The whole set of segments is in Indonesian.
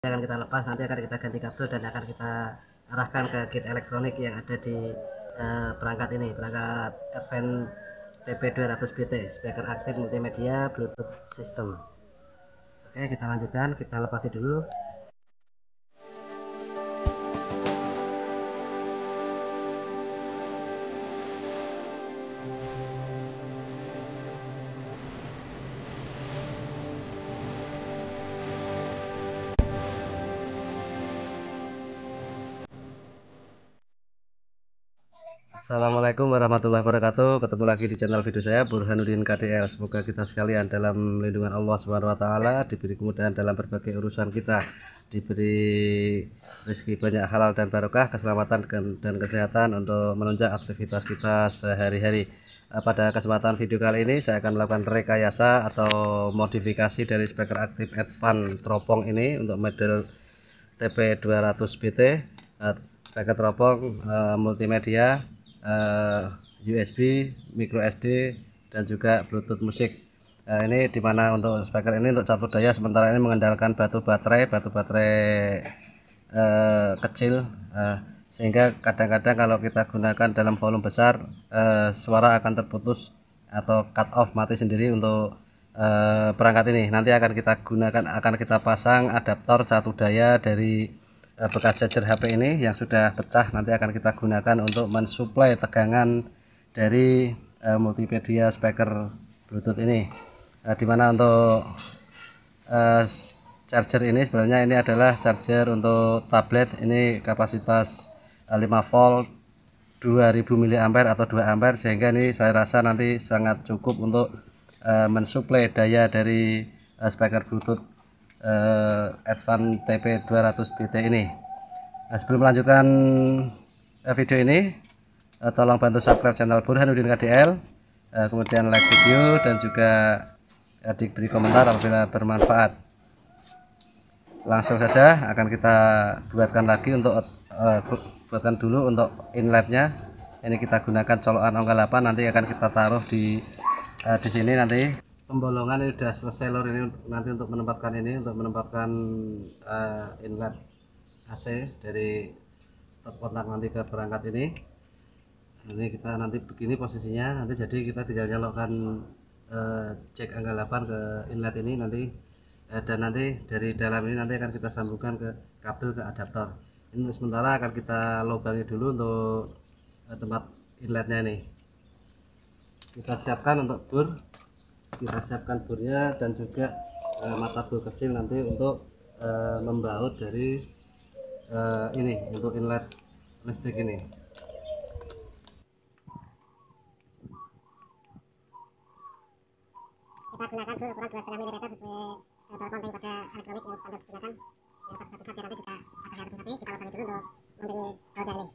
akan kita lepas, nanti akan kita ganti kabel dan akan kita arahkan ke kit elektronik yang ada di perangkat ini, perangkat Advent TP200BT, speaker aktif multimedia Bluetooth system. Oke, kita lanjutkan, kita lepasi dulu. Assalamualaikum warahmatullahi wabarakatuh. Ketemu lagi di channel video saya, Burhanuddin KDL. Semoga kita sekalian dalam lindungan Allah Subhanahu wa taala, diberi kemudahan dalam berbagai urusan kita, diberi rezeki banyak halal dan barokah, keselamatan dan kesehatan untuk menunjang aktivitas kita sehari-hari. Pada kesempatan video kali ini saya akan melakukan rekayasa atau modifikasi dari speaker aktif Advent teropong ini untuk model TP200BT, speaker teropong multimedia, USB, micro SD, dan juga Bluetooth musik. Ini dimana untuk speaker ini untuk catur daya sementara ini mengandalkan batu baterai kecil, sehingga kadang-kadang kalau kita gunakan dalam volume besar suara akan terputus atau cut off, mati sendiri untuk perangkat ini. Nanti akan kita pasang adaptor catur daya dari bekas charger HP ini yang sudah pecah, nanti akan kita gunakan untuk mensuplai tegangan dari multimedia speaker Bluetooth ini. Dimana untuk charger ini sebenarnya ini adalah charger untuk tablet, ini kapasitas 5 volt 2000 mAh atau 2 ampere, sehingga ini saya rasa nanti sangat cukup untuk mensuplai daya dari speaker Bluetooth Advent TP200BT ini. Sebelum melanjutkan video ini, tolong bantu subscribe channel Burhanuddin KDL, kemudian like video dan juga diberi komentar apabila bermanfaat. Langsung saja akan kita buatkan lagi buatkan dulu untuk inletnya. Ini kita gunakan colokan onggal 8, nanti akan kita taruh di sini. Nanti pembolongan ini sudah selesai lor, ini nanti untuk menempatkan inlet AC dari stop kontak nanti ke perangkat ini. Ini kita nanti begini posisinya, nanti jadi kita tinggal nyalokkan jack angka 8 ke inlet ini nanti, dan nanti dari dalam ini nanti akan kita sambungkan ke kabel ke adaptor. Ini sementara akan kita lubangi dulu untuk tempat inletnya ini. Kita siapkan untuk bur, kita siapkan burnya dan juga mata bur kecil nanti untuk membaut dari ini untuk inlet listrik ini. Kita gunakan dulu ukuran 2,5 mm sesuai baut mounting pada elektronik yang standar digunakan. Yang satu-satu nanti juga akan harus hati, kita lubangi dulu untuk mounting bautnya ini.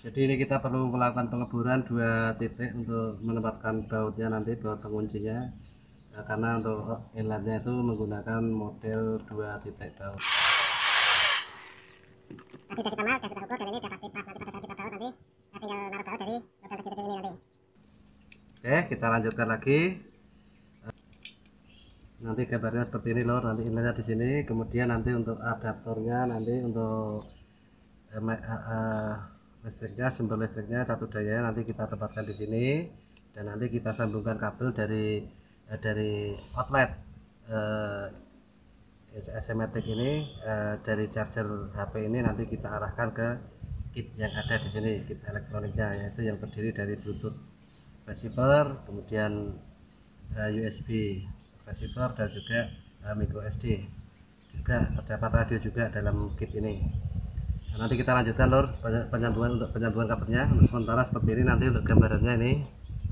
Jadi ini kita perlu melakukan pengeboran 2 titik untuk menempatkan bautnya nanti, baut penguncinya, karena untuk inletnya itu menggunakan model 2 titik baut. Tadi sudah kita mal, sudah kita ukur, dan ini sudah pasti pas. Nanti pada saat kita baut nanti tinggal naruh baut dari lubang kecil-kecil ini nanti. Oke, kita lanjutkan lagi. Nanti gambarnya seperti ini lor, nanti inletnya di sini, kemudian nanti untuk adaptornya nanti untuk listriknya, sumber listriknya, catur daya nanti kita tempatkan di sini, dan nanti kita sambungkan kabel dari outlet SMATIC ini, dari charger HP ini nanti kita arahkan ke kit yang ada di sini, kit elektroniknya, yaitu yang terdiri dari Bluetooth receiver, kemudian USB receiver, dan juga micro SD, juga terdapat radio juga dalam kit ini. Nanti kita lanjutkan lor penyambungan kabelnya. Untuk sementara seperti ini, nanti untuk gambarannya ini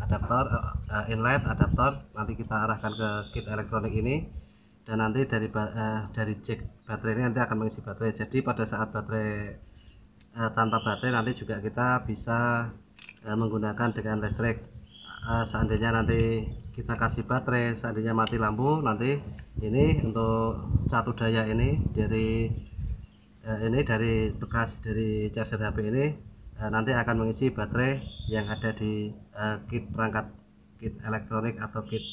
adaptor inlet adaptor nanti kita arahkan ke kit elektronik ini, dan nanti dari jack baterai ini nanti akan mengisi baterai. Jadi pada saat baterai tanpa baterai nanti juga kita bisa menggunakan dengan listrik. Seandainya nanti kita kasih baterai, seandainya mati lampu, nanti ini untuk catur daya ini dari bekas dari charger HP ini nanti akan mengisi baterai yang ada di kit perangkat kit elektronik atau kit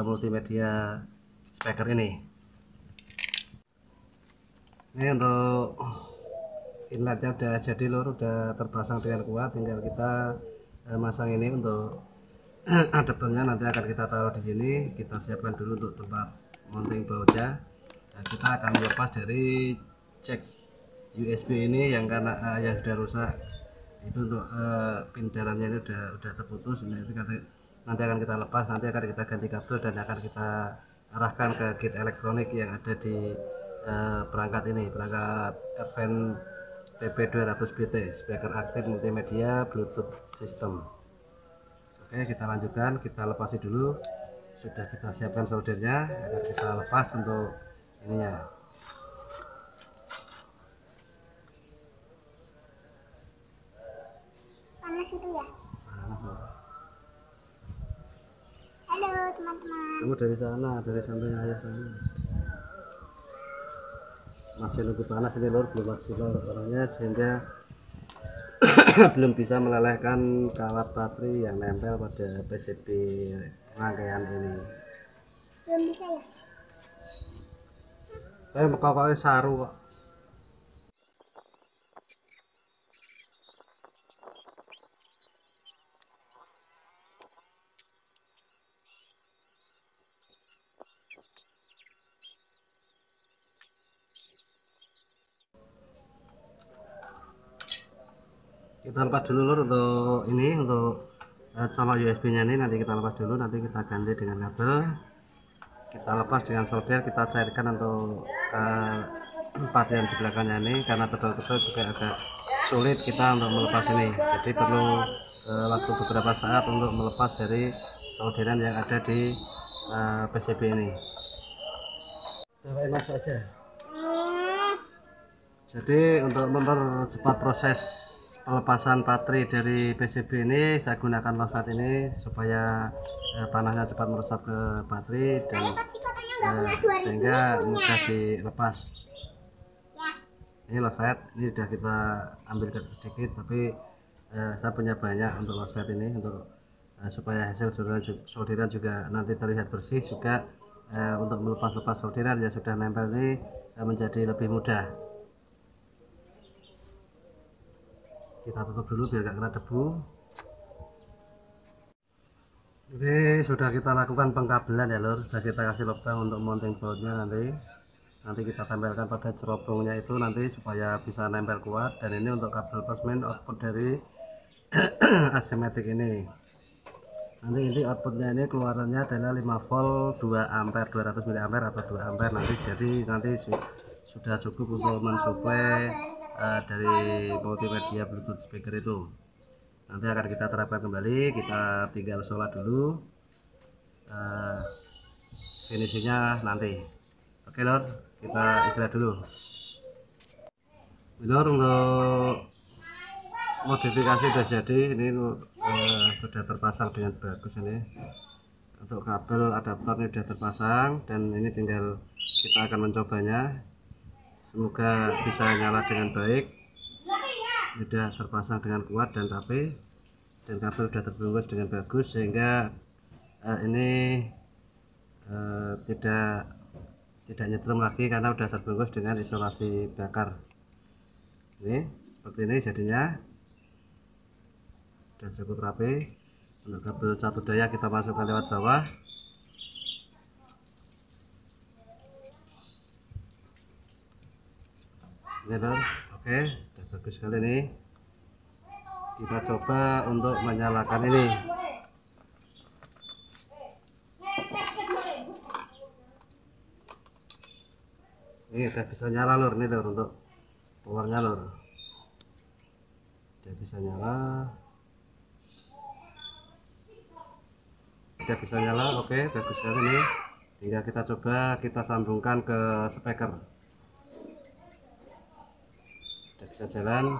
multimedia speaker ini. Ini untuk inletnya udah jadi lur, udah terpasang dengan kuat, tinggal kita masang ini untuk adaptornya nanti akan kita taruh di sini. Kita siapkan dulu untuk tempat mounting bautnya. Nah, kita akan melepas dari jack USB ini yang karena yang sudah rusak itu untuk pin dalamnya ini udah terputus. Nah, itu nanti akan kita lepas, nanti akan kita ganti kabel dan akan kita arahkan ke kit elektronik yang ada di perangkat ini, perangkat Advent TP200BT, speaker aktif multimedia Bluetooth system. Oke, kita lanjutkan, kita lepasi dulu. Sudah kita siapkan soldernya, akan kita lepas untuk ininya. Panas itu ya. Nah, Halo teman-teman. kamu dari sana, dari samping ayah sana. Masih nunggu panas ini lor, belum maksimal orangnya, sehingga belum bisa melelehkan kawat baterai yang nempel pada PCB rangkaian ini. Belum bisa ya? Saya kok saru kok. Kita lepas dulu lur untuk ini, untuk colok USB nya ini nanti kita lepas dulu, nanti kita ganti dengan kabel. Kita lepas dengan solder, kita cairkan untuk empat yang di belakangnya ini, karena tebal-tebal juga agak sulit kita untuk melepas ini, jadi perlu waktu beberapa saat untuk melepas dari solderan yang ada di PCB ini. Cobain masuk aja. Jadi untuk mempercepat proses pelepasan baterai dari PCB ini, saya gunakan losmet ini supaya panasnya cepat meresap ke baterai dan sehingga mudah dilepas. Ini losmet, ini sudah kita ambilkan sedikit, tapi saya punya banyak untuk losmet ini, untuk supaya hasil solderan juga nanti terlihat bersih, juga untuk melepas-lepas solderan yang sudah nempel ini menjadi lebih mudah. Kita tutup dulu biar gak kena debu. Ini sudah kita lakukan pengkabelan ya lur, sudah kita kasih lubang untuk mounting bautnya, nanti kita tempelkan pada cerobongnya itu nanti supaya bisa nempel kuat. Dan ini untuk kabel plusmen output dari asimetik ini. Nanti ini outputnya ini keluarannya adalah 5 volt 2 ampere 200 mA atau 2 ampere nanti sudah cukup untuk mensuplai dari multimedia Bluetooth speaker itu. Nanti akan kita terapkan kembali, kita tinggal sholat dulu, finishingnya nanti. Oke lor, kita istirahat dulu. Lor, untuk modifikasi sudah jadi, ini sudah terpasang dengan bagus ini. Untuk kabel adaptor ini sudah terpasang, dan ini tinggal kita akan mencobanya. Semoga bisa nyala dengan baik. Sudah terpasang dengan kuat dan rapi, dan kabel sudah terbungkus dengan bagus, sehingga ini tidak nyetrum lagi karena sudah terbungkus dengan isolasi bakar. Ini seperti ini jadinya, dan cukup rapi. Untuk kabel satu daya kita masukkan lewat bawah. Ini lor, oke, sudah bagus sekali nih. Kita coba untuk menyalakan ini. Ini udah bisa nyala lur, ini lur untuk powernya lur, udah bisa nyala, oke, bagus sekali nih. Tinggal kita coba kita sambungkan ke speaker, udah bisa jalan.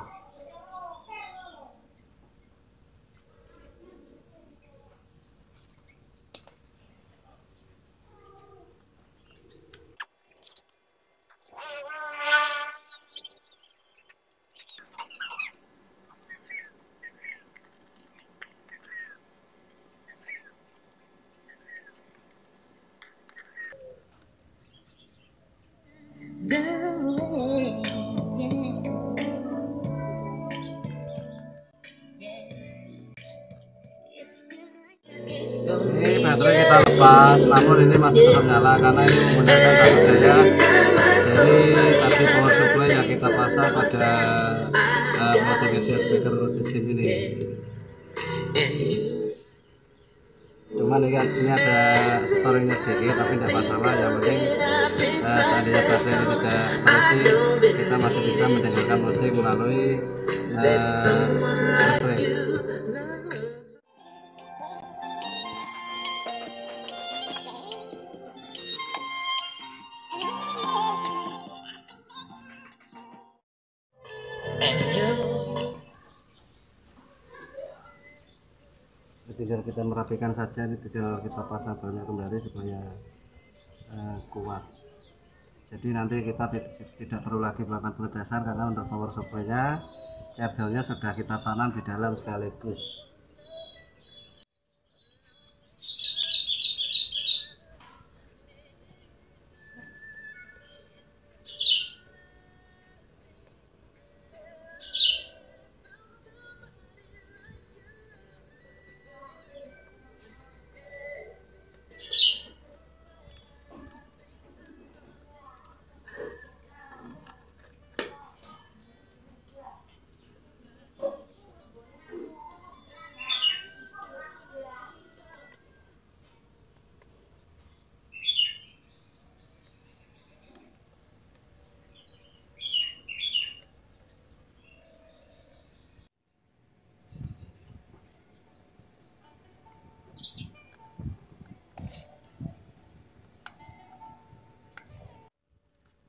pas, namun ini masih tetap nyala karena ini menggunakan satu daya dari tadi power supply yang kita pasang pada multimedia speaker system ini. Cuman ini ada storingnya sedikit, tapi tidak masalah. Yang penting seandainya baterai ini tidak terisi, kita masih bisa mendengarkan musik melalui listrik. Tinggal kita merapikan saja, ini tinggal kita pasang bahannya kembali supaya kuat. Jadi nanti kita tidak perlu lagi melakukan pengecasan karena untuk power supply-nya, chargernya sudah kita tanam di dalam sekaligus.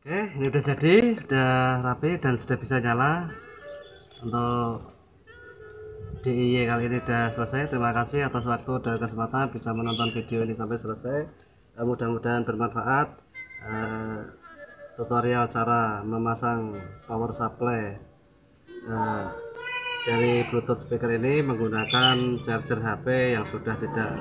Oke, ini udah jadi, udah rapi dan sudah bisa nyala. Untuk DIY kali ini udah selesai. Terima kasih atas waktu dan kesempatan bisa menonton video ini sampai selesai. Mudah-mudahan bermanfaat. Tutorial cara memasang power supply dari Bluetooth speaker ini menggunakan charger HP yang sudah tidak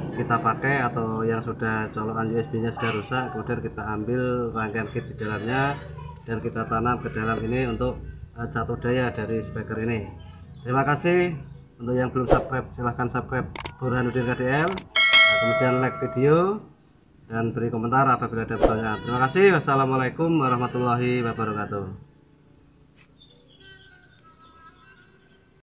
kita pakai atau yang sudah colokan USB nya sudah rusak, kemudian kita ambil rangkaian kit di dalamnya dan kita tanam ke dalam ini untuk jatuh daya dari speaker ini. Terima kasih. Untuk yang belum subscribe silahkan subscribe Burhanuddin KDL, kemudian like video dan beri komentar apabila ada pertanyaan. Terima kasih. Wassalamualaikum warahmatullahi wabarakatuh.